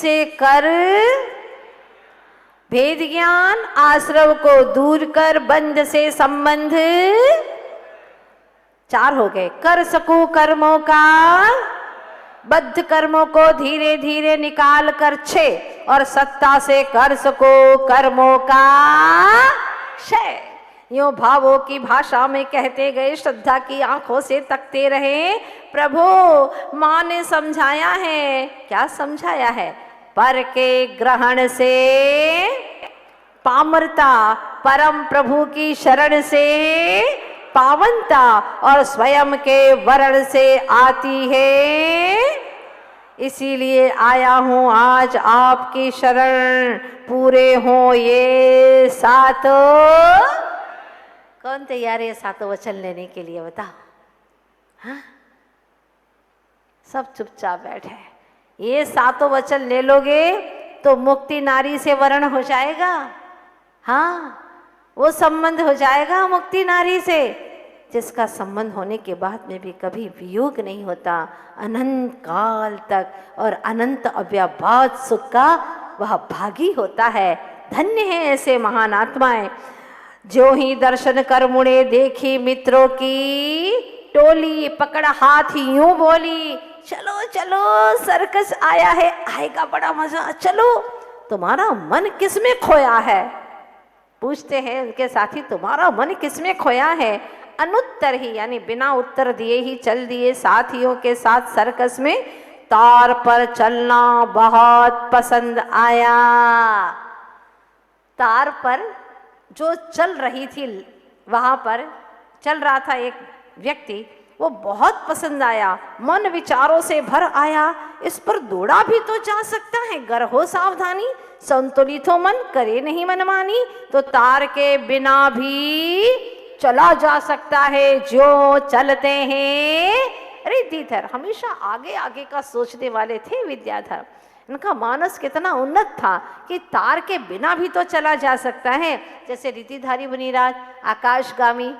से कर भेद ज्ञान, आश्रव को दूर कर बंध से संबंध। 4 हो गए। कर सकूं कर्मों का बद्ध कर्मों को धीरे धीरे निकाल कर 6, और सत्ता से कर सको कर्मों का क्षय। यूं भावों की भाषा में कहते गए, श्रद्धा की आंखों से तकते रहे। प्रभु माँ ने समझाया है। क्या समझाया है? पर के ग्रहण से पामरता, परम प्रभु की शरण से पावनता, और स्वयं के वरण से आती है। इसीलिए आया हूं आज आपकी शरण, पूरे हो ये 7। कौन तैयार है 7 वचन लेने के लिए? बताओ। हाँ, सब चुपचाप बैठे। ये 7 वचन ले लोगे तो मुक्ति नारी से वरण हो जाएगा। हाँ, वो संबंध हो जाएगा मुक्ति नारी से, जिसका संबंध होने के बाद में भी कभी वियोग नहीं होता अनंत काल तक, और अनंत अव्याभात सुख का वह भागी होता है। धन्य है ऐसे महान आत्माएं। जो ही दर्शन कर मुड़े देखी मित्रों की टोली, पकड़ा हाथ यूं बोली, चलो चलो सर्कस आया है, आएगा बड़ा मजा, चलो। तुम्हारा मन किसमें खोया है? पूछते हैं उनके साथी, तुम्हारा मन किसमें खोया है? अनुत्तर ही, यानी बिना उत्तर दिए ही चल दिए साथियों के साथ सर्कस में। तार पर चलना बहुत पसंद आया। तार पर जो चल रही थी, वहां पर चल रहा था एक व्यक्ति, वो बहुत पसंद आया, मन विचारों से भर आया। इस पर दौड़ा भी तो जा सकता है, गर हो सावधानी, संतुलित हो मन, करे नहीं मनमानी। तो तार के बिना भी चला जा सकता है जो चलते हैं। रिद्धिधर हमेशा आगे आगे का सोचने वाले थे विद्याधर। इनका मानस कितना उन्नत था कि तार के बिना भी तो चला जा सकता है। जैसे रिद्धिधारी मुनिराज आकाशगामी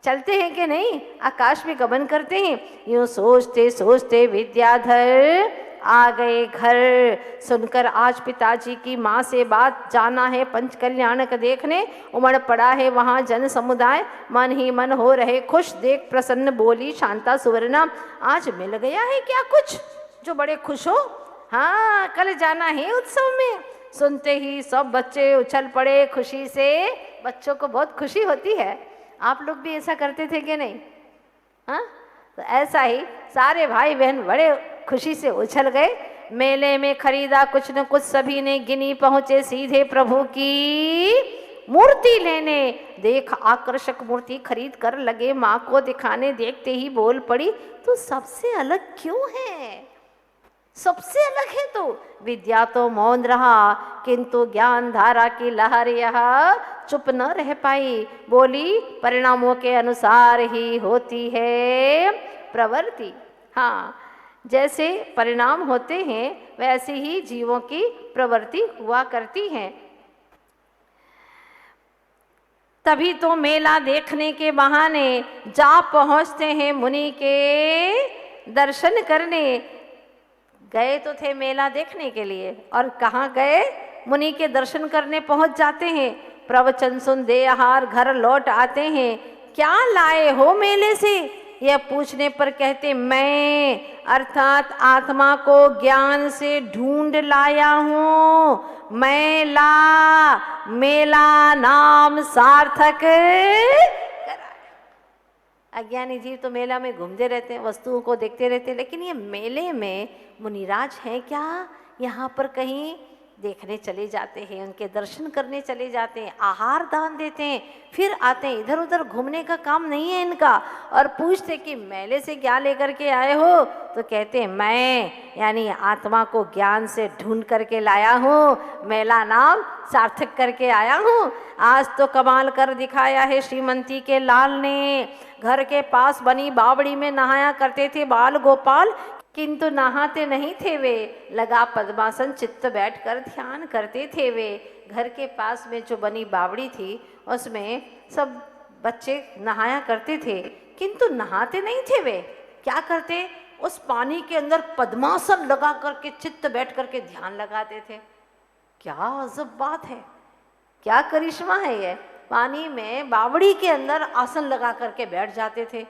चलते हैं कि नहीं, आकाश में गमन करते हैं। यूं सोचते सोचते विद्याधर आ गए घर। सुनकर आज पिताजी की माँ से बात, जाना है पंच कल्याणक देखने। उमड़ पड़ा है वहाँ जन समुदाय, मन ही मन हो रहे खुश। देख प्रसन्न बोली शांता सुवर्णा, आज मिल गया है क्या कुछ जो बड़े खुश हो? हाँ, कल जाना है उत्सव में। सुनते ही सब बच्चे उछल पड़े खुशी से। बच्चों को बहुत खुशी होती है। आप लोग भी ऐसा करते थे कि नहीं? हाँ, तो ऐसा ही सारे भाई बहन बड़े खुशी से उछल गए। मेले में खरीदा कुछ न कुछ सभी ने, गिनी पहुंचे सीधे प्रभु की मूर्ति लेने। देख आकर्षक मूर्ति खरीद कर लगे माँ को दिखाने। देखते ही बोल पड़ी, तू सबसे अलग क्यों है? सबसे अलग है तो। विद्या तो मौन रहा, किंतु ज्ञान धारा की लहर यह चुप न रह पाई। बोली, परिणामों के अनुसार ही होती है प्रवृत्ति। हाँ, जैसे परिणाम होते हैं वैसे ही जीवों की प्रवृत्ति हुआ करती है। तभी तो मेला देखने के बहाने जा पहुंचते हैं मुनि के दर्शन करने। गए तो थे मेला देखने के लिए, और कहाँ गए? मुनि के दर्शन करने पहुंच जाते हैं। प्रवचन सुन दे आहार घर लौट आते हैं। क्या लाए हो मेले से? यह पूछने पर कहते, मैं अर्थात आत्मा को ज्ञान से ढूंढ लाया हूँ। मेला नाम सार्थक कराया। अज्ञानी जीव तो मेला में घूमते रहते हैं, वस्तुओं को देखते रहते हैं, लेकिन ये मेले में मुनिराज हैं क्या? यहाँ पर कहीं देखने चले जाते हैं, उनके दर्शन करने चले जाते हैं, आहार दान देते हैं, फिर आते हैं। इधर उधर घूमने का काम नहीं है इनका। और पूछते कि मेले से क्या लेकर के आए हो? तो कहते हैं, मैं यानी आत्मा को ज्ञान से ढूंढ करके लाया हूँ, मेला नाम सार्थक करके आया हूँ। आज तो कमाल कर दिखाया है श्रीमंती के लाल ने। घर के पास बनी बावड़ी में नहाया करते थे बाल गोपाल, किंतु नहाते नहीं थे वे। लगा पद्मासन चित्त बैठकर ध्यान करते थे वे। घर के पास में जो बनी बावड़ी थी उसमें सब बच्चे नहाया करते थे, किंतु नहाते नहीं थे वे। क्या करते? उस पानी के अंदर पद्मासन लगा करके चित्त बैठ करके ध्यान लगाते थे। क्या अजब बात है, क्या करिश्मा है ये। पानी में बावड़ी के अंदर आसन लगा करके बैठ जाते थे।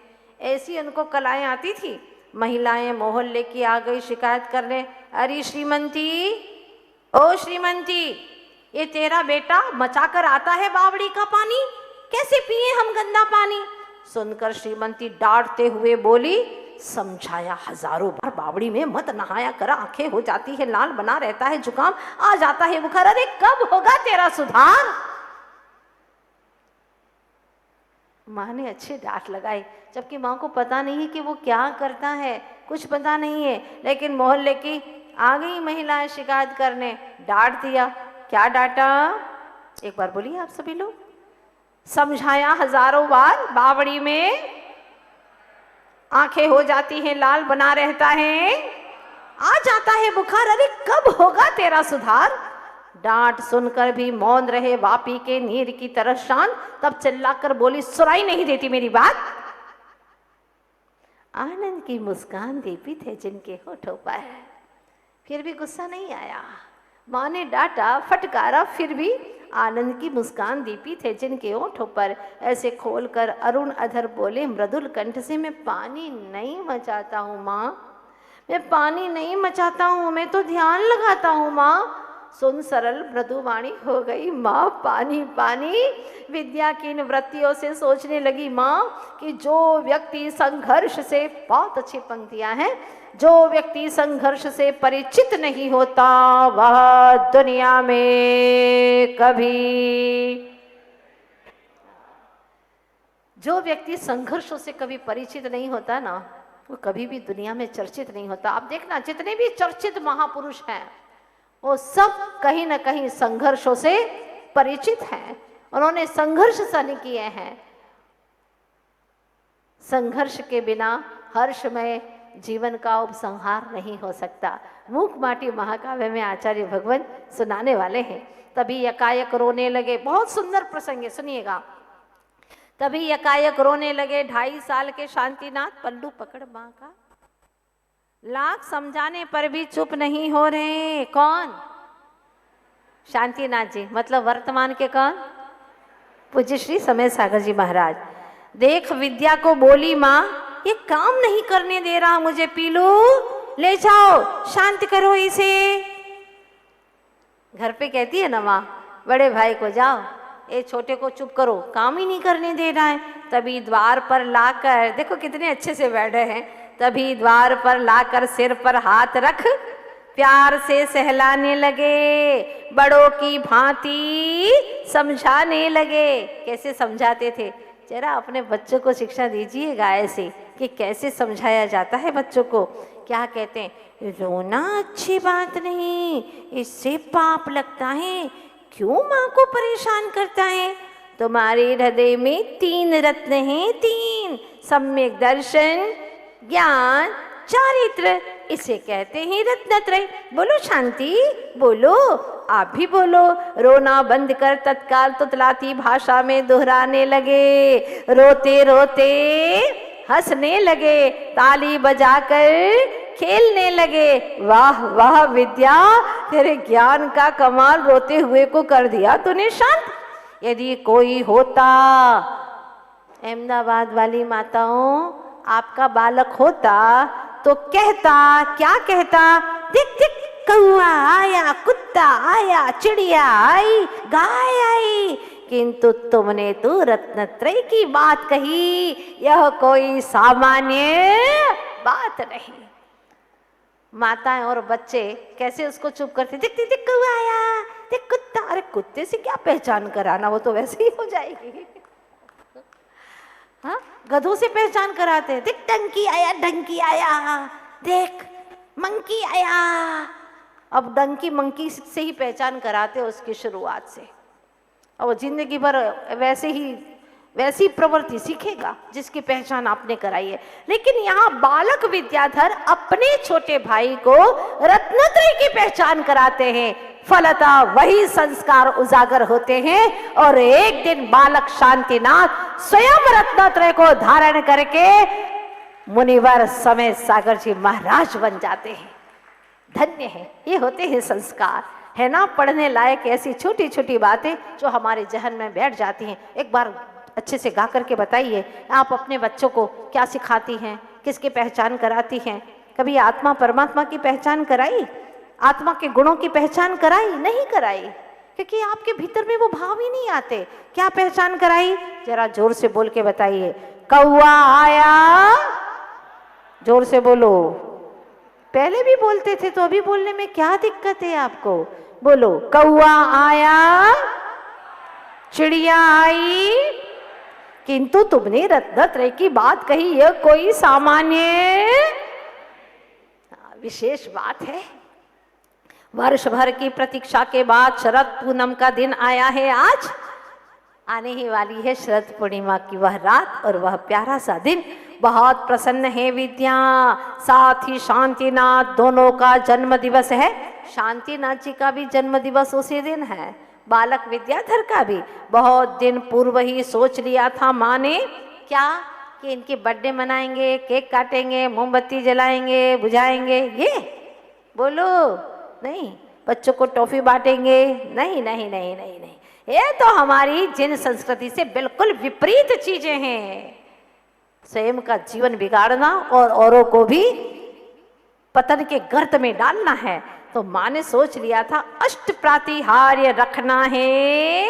ऐसी उनको कलाएं आती थी। महिलाएं मोहल्ले की आ गई शिकायत करने, अरे श्रीमंती, ओ श्रीमंती, ये तेरा बेटा मचाकर आता है बावड़ी का पानी, कैसे पिए हम गंदा पानी। सुनकर श्रीमंती डांटते हुए बोली, समझाया हजारों बार, बावड़ी में मत नहाया कर, आंखें हो जाती है लाल, बना रहता है जुकाम, आ जाता है बुखार, अरे कब होगा तेरा सुधार। माँ ने अच्छी डांट लगाई, जबकि माँ को पता नहीं है कि वो क्या करता है, कुछ पता नहीं है। लेकिन मोहल्ले की आ गई महिलाएं शिकायत करने, डांट दिया। क्या डांटा, एक बार बोलिए आप सभी लोग। समझाया हजारों बार, बावड़ी में आंखें हो जाती हैं लाल, बना रहता है, आ जाता है बुखार, अरे कब होगा तेरा सुधार। डांट सुनकर भी मौन रहे वापी के नीर की तरह शांत। तब चिल्लाकर बोली, सुनाई नहीं देती मेरी बात। आनंद की मुस्कान दीपित है जिनके होठों पर, फिर भी गुस्सा नहीं आया। माँ ने डांटा, फटकारा, फिर भी आनंद की मुस्कान दीपित है जिनके होठों पर। ऐसे खोलकर अरुण अधर बोले मृदुल कंठ से, मैं पानी नहीं मचाता हूँ माँ, मैं पानी नहीं मचाता हूँ, मैं तो ध्यान लगाता हूँ माँ। सुन सरल मृदुवाणी हो गई माँ, पानी पानी। विद्या की इन वृत्तियों से सोचने लगी माँ कि जो व्यक्ति संघर्ष से, बहुत अच्छी पंक्तियां हैं, जो व्यक्ति संघर्ष से परिचित नहीं होता वह दुनिया में कभी, जो व्यक्ति संघर्षों से कभी परिचित नहीं होता ना, वो कभी भी दुनिया में चर्चित नहीं होता। आप देखना, जितने भी चर्चित महापुरुष हैं वो सब कहीं ना कहीं संघर्षों से परिचित हैं, उन्होंने संघर्ष सहन किए हैं। संघर्ष के बिना हर्षमय जीवन का उपसंहार नहीं हो सकता। मूक माटी महाकाव्य में आचार्य भगवान सुनाने वाले हैं। तभी यकायक रोने लगे, बहुत सुंदर प्रसंग है, सुनिएगा। तभी यकायक रोने लगे 2.5 साल के शांतिनाथ, पल्लू पकड़ माँ का। लाख समझाने पर भी चुप नहीं हो रहे। कौन? शांतिनाथ जी, मतलब वर्तमान के कौन? पूज्य श्री समय सागर जी महाराज। देख विद्या को बोली माँ, ये काम नहीं करने दे रहा मुझे, पीलू ले जाओ, शांत करो इसे। घर पे कहती है ना माँ बड़े भाई को, जाओ ये छोटे को चुप करो, काम ही नहीं करने दे रहा है। तभी द्वार पर लाकर, देखो कितने अच्छे से बैठे हैं, तभी द्वार पर लाकर सिर पर हाथ रख प्यार से सहलाने लगे, बड़ों की भांति समझाने लगे। कैसे समझाते थे, जरा अपने बच्चों को शिक्षा दीजिएगा ऐसे कि कैसे समझाया जाता है बच्चों को। क्या कहते हैं, रोना अच्छी बात नहीं, इससे पाप लगता है, क्यों माँ को परेशान करता है। तुम्हारे हृदय में 3 रत्न हैं, 3, सम्यक दर्शन, ज्ञान, चारित्र, इसे कहते हैं रत्नत्रय। बोलो शांति, बोलो, आप भी बोलो। रोना बंद कर तत्काल तुतलाती भाषा में दोहराने लगे, रोते रोते हंसने लगे, ताली बजाकर खेलने लगे। वाह वाह विद्या, तेरे ज्ञान का कमाल रोते हुए को कर दिया तूने शांत। यदि कोई होता, अहमदाबाद वाली माताओं, आपका बालक होता तो कहता, क्या कहता, दिख दिख कौआ आया, कुत्ता आया, चिड़िया आई, गाय आई, किंतु तुमने तो रत्नत्रय की बात कही, यह कोई सामान्य बात नहीं। माताएं और बच्चे कैसे उसको चुप करते, दिख दिख दिख कौआ आया, दिख कुत्ता, अरे कुत्ते से क्या पहचान कराना, वो तो वैसे ही हो जाएगी। हाँ, गधों से पहचान कराते हैं, देख डंकी आया, डंकी आया, देख मंकी आया। अब डंकी मंकी से ही पहचान कराते हैं उसकी शुरुआत से, और वो जिंदगी भर वैसी प्रवृत्ति सीखेगा जिसकी पहचान आपने कराई है। लेकिन यहाँ बालक विद्याधर अपने छोटे भाई को रत्नत्रय की पहचान कराते हैं, फलतः वही संस्कार उजागर होते हैं। और एक दिन बालक शांतिनाथ स्वयं रत्नत्रय को धारण करके मुनिवर समेत सागर जी महाराज बन जाते हैं। धन्य है, ये होते हैं संस्कार, है ना। पढ़ने लायक ऐसी छोटी छोटी बातें जो हमारे जहन में बैठ जाती हैं। एक बार अच्छे से गा करके बताइए, आप अपने बच्चों को क्या सिखाती हैं, किसकी पहचान कराती हैं? कभी आत्मा परमात्मा की पहचान कराई, आत्मा के गुणों की पहचान कराई? नहीं कराई, क्योंकि आपके भीतर में वो भाव ही नहीं आते। क्या पहचान कराई? जरा जोर से बोल के बताइए। कौआ आया, जोर से बोलो। पहले भी बोलते थे तो अभी बोलने में क्या दिक्कत है आपको? बोलो, कौआ आया, चिड़िया आई, किंतु तुमने रत्नत्रय की बात कही, यह कोई सामान्य विशेष बात है। वर्ष भर की प्रतीक्षा के बाद शरद पूनम का दिन आया है। आज आने ही वाली है शरद पूर्णिमा की वह रात और वह प्यारा सा दिन। बहुत प्रसन्न है विद्या, साथ ही शांतिनाथ दोनों का जन्म दिवस है। शांतिनाथ जी का भी जन्म दिवस उसी दिन है, बालक विद्याधर का भी। बहुत दिन पूर्व ही सोच लिया था माँ ने, क्या कि इनकी बर्थडे मनाएंगे, केक काटेंगे, मोमबत्ती जलाएंगे, बुझाएंगे। ये बोलो नहीं, बच्चों को टॉफी बांटेंगे, नहीं नहीं नहीं नहीं नहीं, ये तो हमारी जिन संस्कृति से बिल्कुल विपरीत चीजें हैं। स्वयं का जीवन बिगाड़ना और औरों को भी पतन के गर्त में डालना है। तो माँ ने सोच लिया था अष्ट प्रातिहार्य रखना है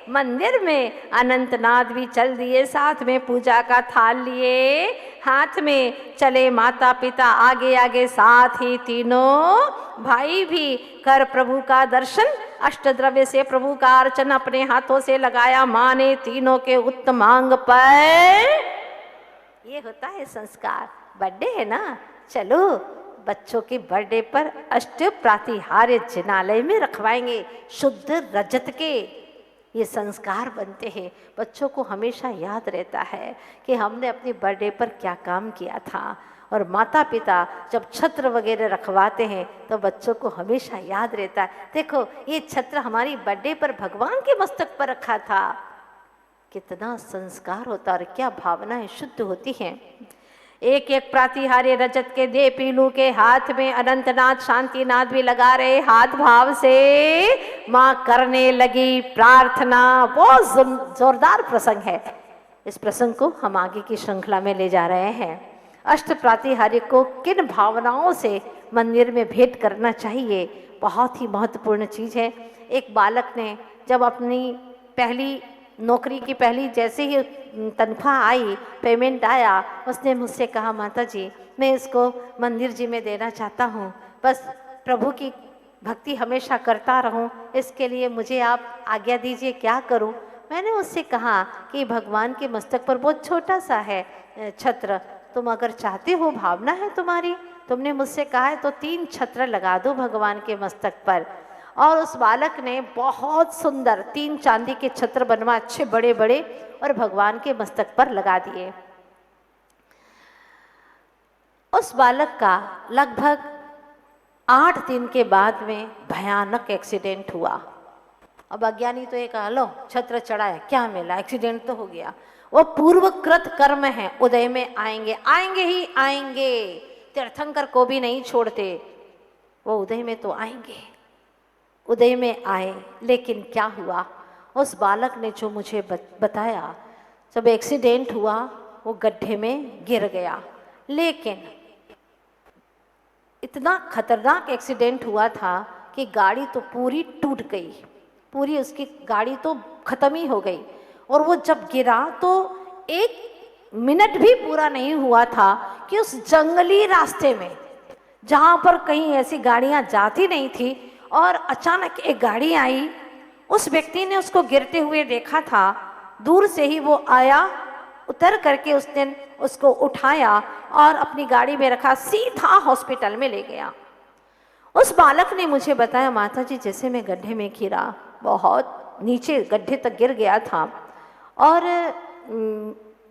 मंदिर में। अनंतनाथ भी चल दिए, साथ में पूजा का थाल लिए, हाथ में चले माता पिता आगे आगे, साथ ही तीनों भाई भी कर प्रभु का दर्शन। अष्टद्रव्य से प्रभु का अर्चन अपने हाथों से लगाया माँ ने तीनों के उत्तमांग पर। ये होता है संस्कार। बर्थडे है ना, चलो बच्चों के बर्थडे पर अष्ट प्रातिहार्य जिनालय में रखवाएंगे, शुद्ध रजत के। ये संस्कार बनते हैं, बच्चों को हमेशा याद रहता है कि हमने अपनी बर्थडे पर क्या काम किया था। और माता पिता जब छत्र वगैरह रखवाते हैं तो बच्चों को हमेशा याद रहता है, देखो ये छत्र हमारी बर्थडे पर भगवान के मस्तक पर रखा था। कितना संस्कार होता और क्या भावनाएं शुद्ध होती हैं। एक एक प्रातिहार्य रजत के दे पीलू के हाथ में अनंतनाथ शांतिनाथ भी लगा रहे, हाथ भाव से माँ करने लगी प्रार्थना। बहुत जोरदार प्रसंग है, इस प्रसंग को हम आगे की श्रृंखला में ले जा रहे हैं। अष्ट प्रातिहार्य को किन भावनाओं से मंदिर में भेंट करना चाहिए, बहुत ही महत्वपूर्ण चीज है। एक बालक ने जब अपनी पहली नौकरी की पहली जैसे ही तनख्वाह आई, पेमेंट आया, उसने मुझसे कहा माता जी मैं इसको मंदिर जी में देना चाहता हूँ, बस प्रभु की भक्ति हमेशा करता रहूँ, इसके लिए मुझे आप आज्ञा दीजिए, क्या करूँ? मैंने उससे कहा कि भगवान के मस्तक पर बहुत छोटा सा है छत्र, तुम अगर चाहते हो, भावना है तुम्हारी, तुमने मुझसे कहा है तो 3 छत्र लगा दो भगवान के मस्तक पर। और उस बालक ने बहुत सुंदर 3 चांदी के छत्र बनवा, अच्छे बड़े बड़े, और भगवान के मस्तक पर लगा दिए। उस बालक का लगभग 8 दिन के बाद में भयानक एक्सीडेंट हुआ। अब अज्ञानी तो एक लो छत्र चढ़ाया, क्या मिला, एक्सीडेंट तो हो गया। वो पूर्वकृत कर्म है, उदय में आएंगे, आएंगे ही आएंगे। तीर्थंकर को भी नहीं छोड़ते, वो उदय में तो आएंगे। उदय में आए, लेकिन क्या हुआ, उस बालक ने जो मुझे बताया, जब एक्सीडेंट हुआ वो गड्ढे में गिर गया। लेकिन इतना खतरनाक एक्सीडेंट हुआ था कि गाड़ी तो पूरी टूट गई, पूरी उसकी गाड़ी तो खत्म ही हो गई। और वो जब गिरा तो 1 मिनट भी पूरा नहीं हुआ था कि उस जंगली रास्ते में, जहाँ पर कहीं ऐसी गाड़ियाँ जाती नहीं थी, और अचानक एक गाड़ी आई। उस व्यक्ति ने उसको गिरते हुए देखा था, दूर से ही वो आया, उतर करके उसने उसको उठाया और अपनी गाड़ी में रखा, सीधा हॉस्पिटल में ले गया। उस बालक ने मुझे बताया माता जी जैसे मैं गड्ढे में गिरा, बहुत नीचे गड्ढे तक गिर गया था, और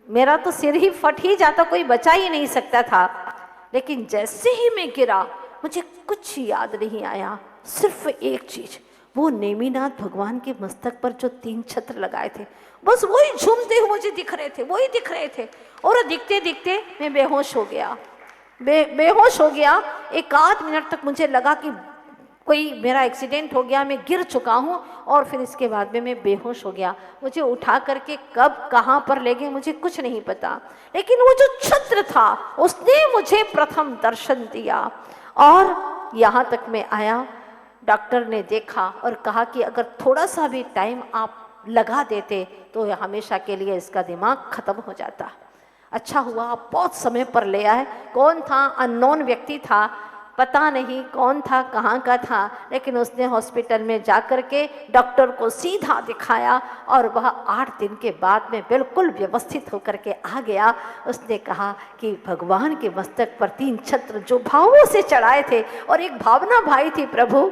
मेरा तो सिर ही फट ही जाता, कोई बचा ही नहीं सकता था। लेकिन जैसे ही मैं गिरा मुझे कुछ याद नहीं आया, सिर्फ एक चीज, वो नेमिनाथ भगवान के मस्तक पर जो 3 छत्र लगाए थे बस वही झूमते हुए मुझे दिख रहे थे, वही दिख रहे थे। और दिखते दिखते मैं बेहोश हो गया, बेहोश हो गया। एक आध मिनट तक मुझे लगा कि कोई मेरा एक्सीडेंट हो गया, मैं गिर चुका हूँ। और फिर इसके बाद में मैं बेहोश हो गया। मुझे उठा करके कब कहाँ पर ले गए मुझे कुछ नहीं पता, लेकिन वो जो छत्र था उसने मुझे प्रथम दर्शन दिया। और यहाँ तक मैं आया, डॉक्टर ने देखा और कहा कि अगर थोड़ा सा भी टाइम आप लगा देते तो हमेशा के लिए इसका दिमाग खत्म हो जाता। अच्छा हुआ आप बहुत समय पर ले आए। कौन था? अननोन व्यक्ति था, पता नहीं कौन था, कहाँ का था, लेकिन उसने हॉस्पिटल में जाकर के डॉक्टर को सीधा दिखाया और वह 8 दिन के बाद में बिल्कुल व्यवस्थित होकर के आ गया। उसने कहा कि भगवान के मस्तक पर 3 छत्र जो भावों से चढ़ाए थे, और एक भावना भाई थी, प्रभु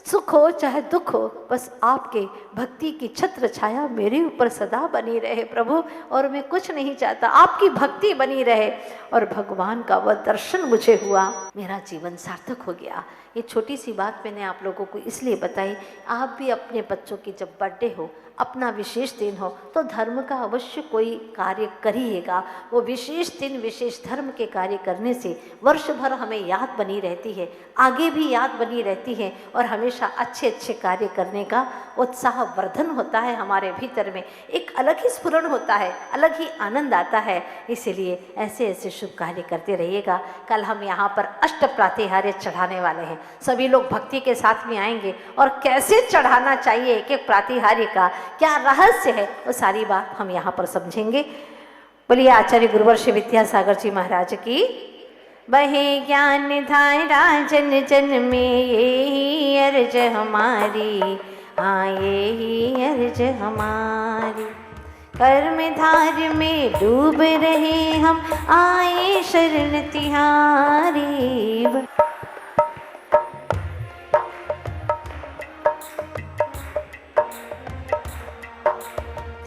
सुख हो चाहे दुख हो, बस आपके भक्ति की छत्र छाया मेरे ऊपर सदा बनी रहे प्रभु, और मैं कुछ नहीं चाहता, आपकी भक्ति बनी रहे। और भगवान का वह दर्शन मुझे हुआ, मेरा जीवन सार्थक हो गया। ये छोटी सी बात मैंने आप लोगों को इसलिए बताई। आप भी अपने बच्चों की जब बर्थडे हो, अपना विशेष दिन हो, तो धर्म का अवश्य कोई कार्य करिएगा। वो विशेष दिन विशेष धर्म के कार्य करने से वर्ष भर हमें याद बनी रहती है, आगे भी याद बनी रहती है, और हमेशा अच्छे अच्छे कार्य करने का उत्साह वर्धन होता है हमारे भीतर में। एक अलग ही स्फुरण होता है, अलग ही आनंद आता है। इसीलिए ऐसे ऐसे शुभ कार्य करते रहिएगा। कल हम यहाँ पर अष्ट प्रातिहार्य चढ़ाने वाले हैं। सभी लोग भक्ति के साथ में आएंगे, और कैसे चढ़ाना चाहिए एक एक प्रातिहार्य का क्या रहस्य है, वो सारी बात हम यहाँ पर समझेंगे। बोलिए आचार्य गुरुवर श्री विद्यासागर जी महाराज की। बहे ज्ञान धारा जन जन में, यही अर्ज हमारी, हाँ यही अर्ज हमारी। कर्म धार में डूब रहे हम, आए शरण तिहारी।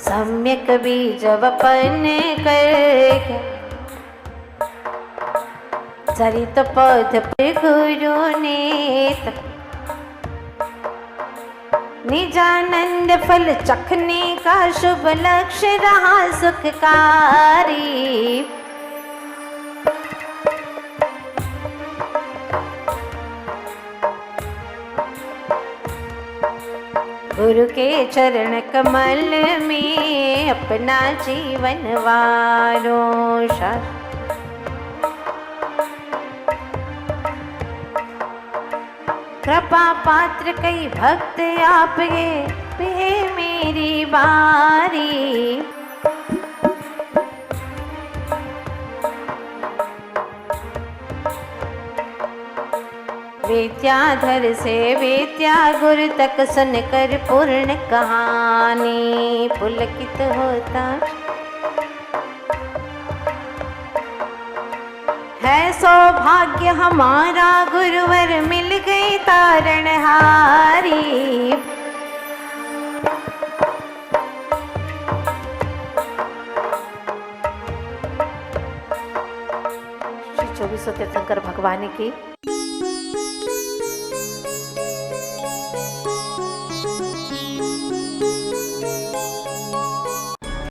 सम्यक बीज वपन करके, चरित पद पर गुरु ने, निजानंद फल चखने का शुभ लक्ष्य रहा सुखकारी। गुरु के चरण कमल में अपना जीवन वारो। कृपा पात्र कई भक्त आपके, पे मेरी बारी। विद्याधर से विद्या गुरु तक सुनकर पूर्ण कहानी, पुलकित होता है सौभाग्य हमारा, गुरुवर मिल गई तारणहारी। 24 तीर्थंकर भगवान की